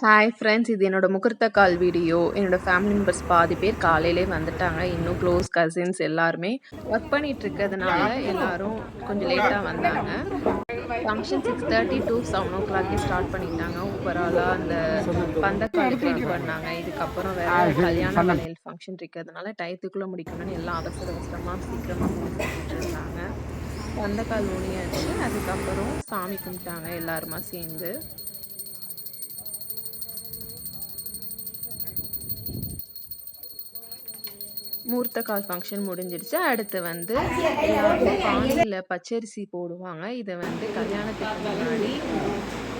Hi friends, இது என்னோட முகூர்த்த கால் வீடியோ. என்னோட ஃபேமிலி மெம்பர்ஸ் பாதி பேர் காலையிலே வந்துட்டாங்க. இன்னும் க்ளோஸ் கசின்ஸ் எல்லாருமே ஒர்க் பண்ணிட்டு இருக்கிறதுனால எல்லாரும் கொஞ்சம் லேட்டா வந்தாங்க. ஃபங்க்ஷன் 6:30 to 7 ஸ்டார்ட் பண்ணிட்டாங்க. ஓவராலா அந்த பந்தக்கால் கிளீன் பண்ணாங்க. இதுக்கப்புறம் வேற கல்யாண வளையல் ஃபங்க்ஷன் இருக்கிறதுனால டயத்துக்குள்ள முடிக்கணும்னு எல்லாம் அவசர அவசரமா சீக்கிரமா முடிச்சுட்டு இருந்தாங்க. பந்தக்கால் ஊனியாச்சு. அதுக்கப்புறம் சாமி கும்பிட்டாங்க எல்லாருமா சேர்ந்து. முகூர்த்த கால் ஃபங்க்ஷன் முடிஞ்சிடுச்சு. அடுத்து வந்து எல்லாருமே பானையில பச்சரிசி போடுவாங்க. இத வந்து கல்யாணத்துக்கு முன்னாடி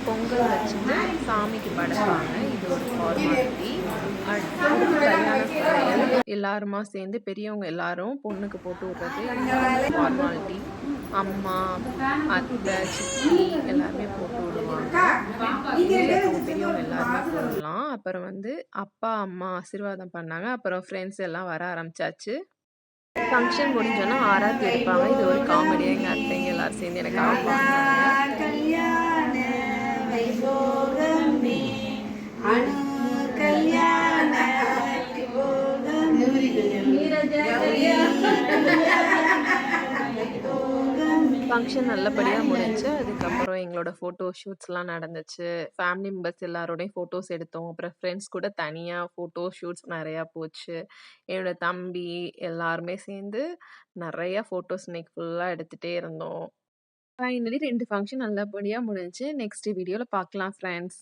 பொங்கல் வச்சுட்டு சாமிக்கு படைப்பாங்க. இது ஒரு ஃபார்மாலிட்டி. அடுத்து கல்யாண சமையல் எல்லாருமா சேர்ந்து பெரியவங்க எல்லாரும் பொண்ணுக்கு போட்டு விடுறது ஃபார்மாலிட்டி. அம்மா, அத்தை, சித்தி எல்லாருமே போட்டு விடுவாங்க. பெரியவங்க எல்லாருமே போடலாம். அப்புறம் வந்து அப்பா, அம்மா ஆசீர்வாதம் பண்ணாங்க. அப்புறம் ஃப்ரெண்ட்ஸ் எல்லாம் வர ஆரம்பிச்சாச்சு. ஃபங்க்ஷன் முடிஞ்சோன்னா ஆராத்தி எடுப்பாங்க. இது ஒரு காமெடியா எங்க அத்தைங்க எல்லாரும் சேர்ந்து எனக்கு ஆடுவாங்க. கல்யாண வைபோகமே அணு கல்யாண ஃபங்க்ஷன் நல்லபடியா முடிஞ்சுச்சு. அதுக்கப்புறம் எங்களோட ஃபோட்டோ ஷூட்ஸ்லாம் நடந்துச்சு. ஃபேமிலி மெம்பர்ஸ் எல்லாரோடையும் ஃபோட்டோஸ் எடுத்தோம். அப்புறம் ஃப்ரெண்ட்ஸ் கூட தனியா ஃபோட்டோ ஷூட்ஸ் நெறையா போச்சு. என்னோட தம்பி எல்லாருமே சேர்ந்து நெறையா ஃபோட்டோஸ் இன்னைக்கு ஃபுல்லா எடுத்துட்டே இருந்தோம். ஃபைனலி 2 ஃபங்க்ஷன் நல்லபடியா முடிஞ்சுச்சு. நெக்ஸ்ட் வீடியோல பார்க்கலாம் ஃப்ரெண்ட்ஸ்.